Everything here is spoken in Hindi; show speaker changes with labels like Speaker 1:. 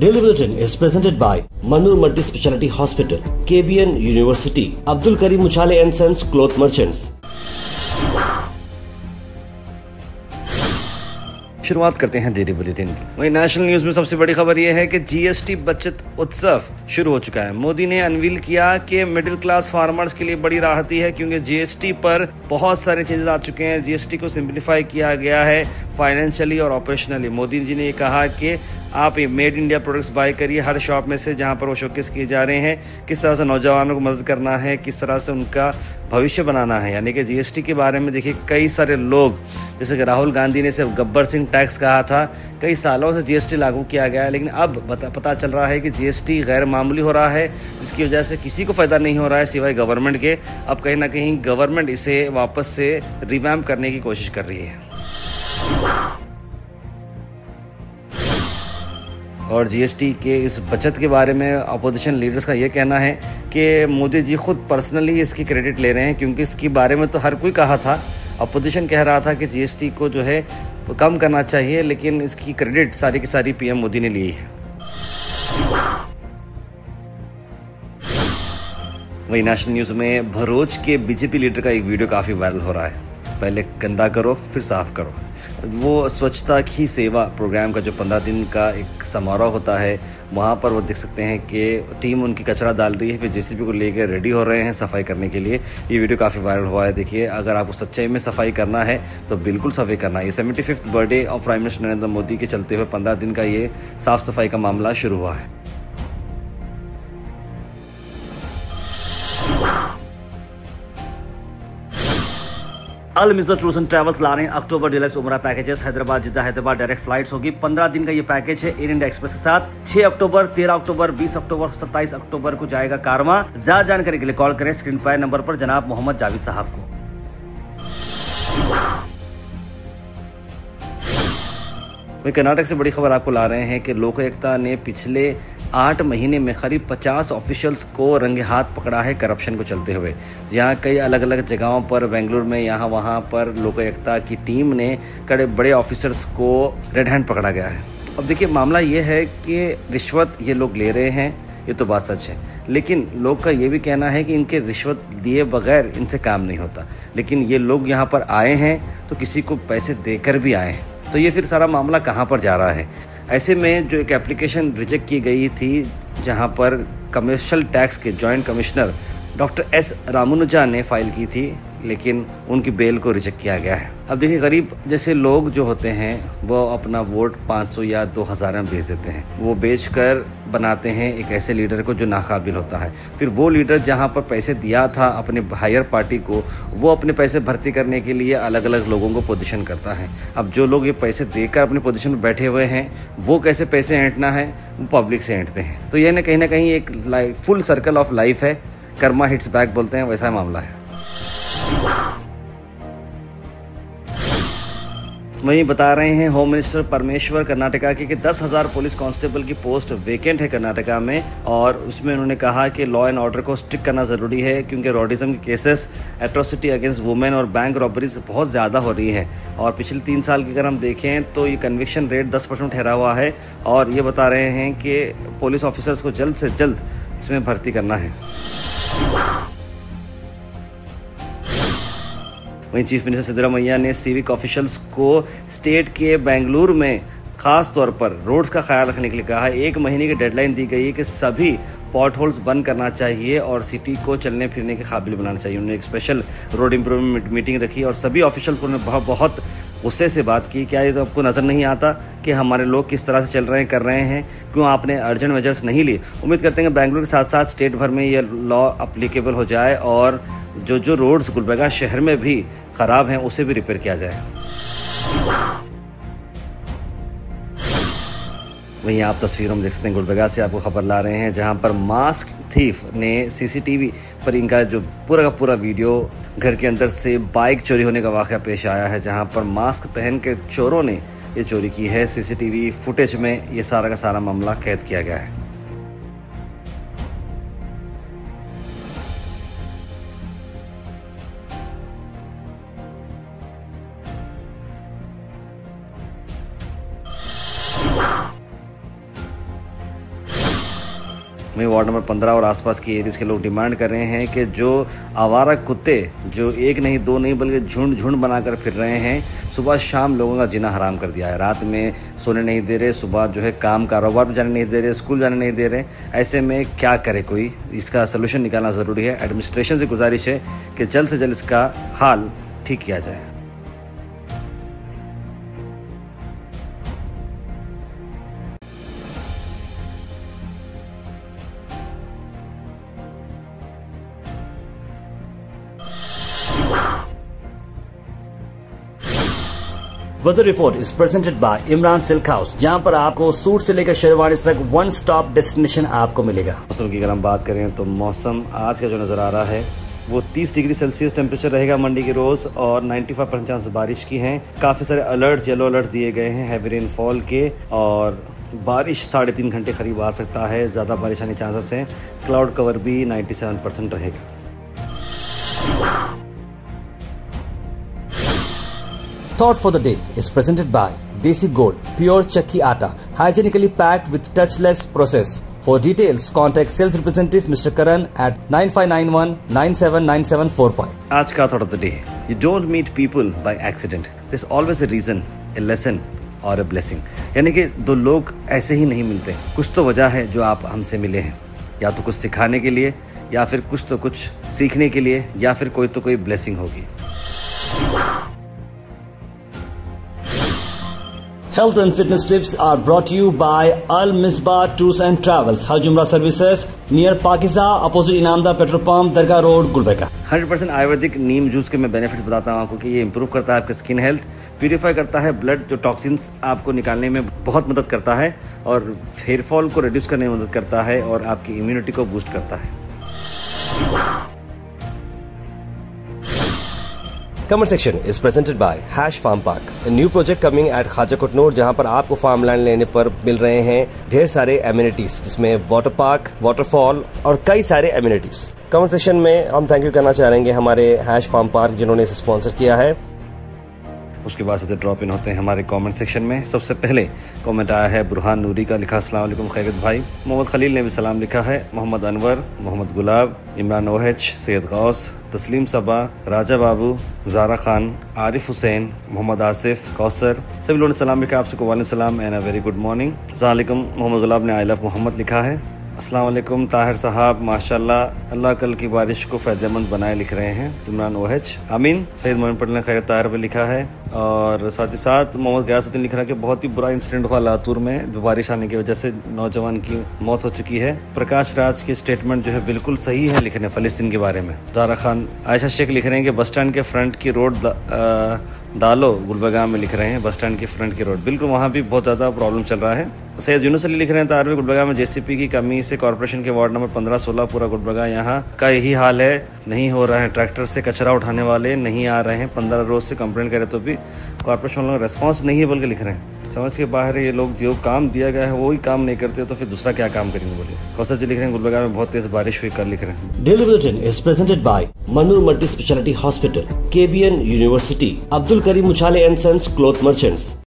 Speaker 1: Daily Bulletin is presented by Manur Multi Speciality Hospital, KBN University, Abdul Karim Muchale and Sons Cloth Merchants.
Speaker 2: शुरुआत करते हैं डेली बुलेटिन की। वहीं नेशनल न्यूज में सबसे बड़ी खबर यह है कि जीएसटी बचत उत्सव शुरू हो चुका है। मोदी ने अनवील किया कि मिडिल क्लास फार्मर्स के लिए बड़ी राहत है, क्योंकि जीएसटी पर बहुत सारे चेंजेस आ चुके हैं। जीएसटी को सिंप्लीफाई किया गया है फाइनेंशियली और ऑपरेशनली। मोदी जी ने ये कहा कि आप मेड इंडिया प्रोडक्ट्स बाय करिए हर शॉप में से जहां पर वो शोकेस किए जा रहे हैं। किस तरह से नौजवानों को मदद करना है, किस तरह से उनका भविष्य बनाना है। यानी कि जीएसटी के बारे में देखिए, कई सारे लोग, जैसे कि राहुल गांधी ने सिर्फ गब्बर सिंह टैक्स कहा था, कई सालों से जीएसटी लागू किया गया है, लेकिन अब पता चल रहा है कि जीएसटी गैर मामूली हो रहा है, जिसकी वजह से किसी को फ़ायदा नहीं हो रहा है सिवाय गवर्नमेंट के। अब कहीं ना कहीं गवर्नमेंट इसे वापस से रिवैम्प करने की कोशिश कर रही है। और जीएसटी के इस बचत के बारे में अपोजिशन लीडर्स का ये कहना है कि मोदी जी खुद पर्सनली इसकी क्रेडिट ले रहे हैं, क्योंकि इसके बारे में तो हर कोई कहा था। अपोजिशन कह रहा था कि जीएसटी को जो है कम करना चाहिए, लेकिन इसकी क्रेडिट सारी की सारी पीएम मोदी ने ली है। वही नेशनल न्यूज़ में भरूच के बीजेपी लीडर का एक वीडियो काफ़ी वायरल हो रहा है। पहले गंदा करो फिर साफ करो। वो स्वच्छता ही सेवा प्रोग्राम का जो 15 दिन का एक समारोह होता है, वहाँ पर वो देख सकते हैं कि टीम उनकी कचरा डाल रही है, फिर जेसीबी को लेकर रेडी हो रहे हैं सफाई करने के लिए। ये वीडियो काफ़ी वायरल हुआ है। देखिए, अगर आपको सच्चाई में सफाई करना है तो बिल्कुल सफाई करना है। ये 75th birthday of prime minister Narendra Modi के चलते हुए 15 दिन का ये साफ़ सफाई का मामला शुरू हुआ है। अल मिज़र टूर्स एंड ट्रैवल्स ला रहे हैं अक्टूबर डिलक्स उमरा पैकेजेस। हैदराबाद जिद्दा हैदराबाद डायरेक्ट फ्लाइट्स होगी। 15 दिन का ये पैकेज है एयर इंडिया एक्सप्रेस के साथ। 6 अक्टूबर, 13 अक्टूबर, 20 अक्टूबर, 27 अक्टूबर को जाएगा कारवां। ज्यादा जानकारी के लिए कॉल करें स्क्रीन पर नंबर पर जनाब मोहम्मद जावेद साहब को। वहीं कर्नाटक से बड़ी खबर आपको ला रहे हैं कि लोक आयुक्ता ने पिछले 8 महीने में करीब 50 ऑफिशियल्स को रंगे हाथ पकड़ा है करप्शन को चलते हुए। जहां कई अलग अलग जगहों पर, बेंगलुरु में यहाँ वहाँ पर लोक आयुक्ता की टीम ने कड़े बड़े ऑफिसर्स को रेड हैंड पकड़ा गया है। अब देखिए, मामला ये है कि रिश्वत ये लोग ले रहे हैं, ये तो बात सच है, लेकिन लोग का ये भी कहना है कि इनके रिश्वत दिए बगैर इनसे काम नहीं होता। लेकिन ये लोग यहाँ पर आए हैं तो किसी को पैसे देकर भी आए हैं, तो ये फिर सारा मामला कहाँ पर जा रहा है। ऐसे में जो एक एप्लीकेशन रिजेक्ट की गई थी, जहाँ पर कमर्शियल टैक्स के joint commissioner doctor S Ramanuja ने फाइल की थी, लेकिन उनकी बेल को रिजेक्ट किया गया है। अब देखिए, गरीब जैसे लोग जो होते हैं वो अपना वोट 500 या 2000 में बेच देते हैं। वो बेचकर बनाते हैं एक ऐसे लीडर को जो नाकाबिल होता है। फिर वो लीडर जहां पर पैसे दिया था अपने हायर पार्टी को, वो अपने पैसे भर्ती करने के लिए अलग अलग लोगों को पोजीशन करता है। अब जो लोग ये पैसे देकर अपने पोजीशन में बैठे हुए हैं, वो कैसे पैसे ऐंठना है, वो पब्लिक से ऐंठते हैं। तो यह कहीं ना कहीं एक फुल सर्कल ऑफ लाइफ है। कर्मा हिट्स बैक बोलते हैं, वैसा मामला है। वहीं बता रहे हैं होम मिनिस्टर परमेश्वर कर्नाटका के कि 10,000 पुलिस कांस्टेबल की पोस्ट वेकेंट है कर्नाटका में। और उसमें उन्होंने कहा कि लॉ एंड ऑर्डर को स्ट्रिक्ट करना ज़रूरी है, क्योंकि रॉडिज्म के केसेस, एट्रोसिटी अगेंस्ट वुमेन और बैंक रॉबरीज बहुत ज़्यादा हो रही है। और पिछले 3 साल की अगर हम देखें तो ये कन्विक्शन रेट 10% ठहरा हुआ है। और ये बता रहे हैं कि पुलिस ऑफिसर्स को जल्द से जल्द इसमें भर्ती करना है। वहीं चीफ मिनिस्टर सिद्धरामैया ने सिविक ऑफिशियल्स को स्टेट के बेंगलुरु में खास तौर पर रोड्स का ख्याल रखने के लिए कहा है। 1 महीने की डेडलाइन दी गई है कि सभी पॉट होल्स बंद करना चाहिए और सिटी को चलने फिरने के काबिल बनाना चाहिए। उन्होंने एक स्पेशल रोड इम्प्रूवमेंट मीटिंग रखी और सभी ऑफिशियल्स को उन्होंने बहुत गुस्से से बात की। क्या ये तो आपको नज़र नहीं आता कि हमारे लोग किस तरह से चल रहे हैं, कर रहे हैं, क्यों आपने अर्जेंट मेजर्स नहीं लिए। उम्मीद करते हैं कि बेंगलुरु के साथ साथ स्टेट भर में ये लॉ अप्लीकेबल हो जाए और जो रोड्स गुलबर्गा शहर में भी ख़राब हैं उसे भी रिपेयर किया जाए। वहीं आप तस्वीरों में देख सकते हैं, गुलबर्गा से आपको खबर ला रहे हैं, जहां पर मास्क थीफ ने सीसीटीवी पर इनका जो पूरा का पूरा वीडियो, घर के अंदर से बाइक चोरी होने का वाक़या पेश आया है, जहां पर मास्क पहन के चोरों ने ये चोरी की है। सीसीटीवी फुटेज में ये सारा का सारा मामला कैद किया गया है। वहीं वार्ड नंबर 15 और आसपास की एरियाज के लोग डिमांड कर रहे हैं कि जो आवारा कुत्ते जो एक नहीं दो नहीं बल्कि झुंड झुंड बनाकर फिर रहे हैं, सुबह शाम लोगों का जीना हराम कर दिया है। रात में सोने नहीं दे रहे, सुबह जो है काम कारोबार पर जाने नहीं दे रहे, स्कूल जाने नहीं दे रहे। ऐसे में क्या करे कोई, इसका सोल्यूशन निकालना ज़रूरी है। एडमिनिस्ट्रेशन से गुजारिश है कि जल्द से जल्द इसका हाल ठीक किया जाए।
Speaker 1: Weather report is presented by Imran silk house, जहां पर आपको सूट से लेकर शेरवानी तक वन स्टॉप डेस्टिनेशन आपको मिलेगा।
Speaker 2: मौसम की अगर हम बात करें तो मौसम आज का जो नज़र आ रहा है वो 30 डिग्री सेल्सियस टेम्परेचर रहेगा मंडी के रोज और 95% चांस बारिश की हैं। काफ़ी सारे अलर्ट्स, येलो अलर्ट्स दिए गए हैं हैवी रेनफॉल के, और बारिश 3.5 घंटे करीब आ सकता है। ज़्यादा बारिश आने चांसेस हैं। क्लाउड कवर भी 97% रहेगा।
Speaker 1: Thought for the day is presented by Desi Gold, pure chakki atta, hygienically packed with touchless process. For details, contact sales representative Mr. Karan at 9591 979745.
Speaker 2: आज का thought of the day: You don't meet people by accident. There's always a reason, a lesson or a blessing. यानी कि दो लोग ऐसे ही नहीं मिलते, कुछ तो वजह है जो आप हमसे मिले हैं, या तो कुछ सिखाने के लिए, या फिर कुछ तो कुछ सीखने के लिए, या फिर कोई तो कोई ब्लेसिंग होगी।
Speaker 1: Health and fitness tips are brought to you by Al Misbah Tours and Travels, Hajj Umrah Services, near Pakiza, opposite Inamda Petrol Pump, Dargah Road, Gulbarga। 100%
Speaker 2: Ayurvedic Neem juice के मैं बेनिफिट्स बताता हूँ आपको कि ये इंप्रूव करता है आपका स्किन हेल्थ, प्यूरिफाई करता है ब्लड, जो टॉक्सिन्स आपको निकालने में बहुत मदद करता है, और हेयर फॉल को रिड्यूस करने में मदद करता है, और आपकी इम्यूनिटी को बूस्ट करता है।
Speaker 1: Comment section is presented by Hash Farm Park, a new project coming at Khaja Kotnoor, जहां पर आपको फार्म लैंड लेने पर मिल रहे हैं ढेर सारे एमिनिटीज, जिसमें वाटर पार्क, वाटरफॉल और कई सारे एमिनिटीज। कमेंट सेक्शन में हम थैंक यू करना चाहेंगे हमारे हैश फार्म पार्क जिन्होंने इसे स्पॉन्सर किया है।
Speaker 2: उसके बाद से ड्रॉप इन होते हैं हमारे कमेंट सेक्शन में। सबसे पहले कमेंट आया है बुरहान नूरी का, लिखा अस्सलाम वालेकुम खैरियत भाई। मोहम्मद खलील ने भी सलाम लिखा है। मोहम्मद अनवर, मोहम्मद गुलाब, इमरान ओहेच, सैयद गौस, तस्लीम सबा, राजा बाबू, ज़ारा खान, आरिफ हुसैन, मोहम्मद आसिफ, कौसर, सभी लोगों ने सलाम लिखा। आप सबको वालेकुम सलाम and a very good morning. अस्सलाम वालेकुम। मोहम्मद गुलाब ने आई लव मोहम्मद लिखा है। अस्सलाम वालेकुम ताहिर साहब, माशाल्लाह, अल्लाह कल की बारिश को फ़ायदेमंद बनाए लिख रहे हैं। इमरान ओहेच, आमीन। सईद मोहम्मद पटेल ने खैर ताहिर पर लिखा है, और साथ ही साथ मोहम्मद गयासुद्दीन लिख रहा है कि बहुत ही बुरा इंसिडेंट हुआ लातूर में, जो बारिश आने की वजह से नौजवान की मौत हो चुकी है। प्रकाश राज की स्टेटमेंट जो है बिल्कुल सही है, लिख रहे हैं फ़लस्तीन के बारे में। ज़ारा खान, आयशा शेख लिख रहे हैं कि बस स्टैंड के फ्रंट की रोड दालो गुलबर्गा में लिख रहे हैं, बस स्टैंड की फ्रंट की रोड, बिल्कुल वहाँ भी बहुत ज़्यादा प्रॉब्लम चल रहा है। सैयद यूनुस अली लिख रहे हैं तारवी गुलबर्गा में जेसीपी की कमी से कॉर्पोरेशन के वार्ड नंबर 15-16 पूरा गुलबर्गा यहाँ का यही हाल है, नहीं हो रहा है। ट्रैक्टर से कचरा उठाने वाले नहीं आ रहे हैं, 15 रोज से कंप्लेंट करे तो भी कॉर्पोरेशन वालों का रेस्पॉन्स नहीं है, बल्कि लिख रहे हैं समझ के बाहर है। ये लोग जो काम दिया गया है वही काम नहीं करते तो फिर दूसरा क्या काम करेंगे बोलिए। कौसर जी लिख रहे हैं गुलबर्गा में बहुत तेज बारिश हुई, कर लिख रहे हैं।
Speaker 1: Daily bulletin is presented by Manur multi speciality hospital, KBN university, Abdul Karim Muchhale and sons cloth merchants.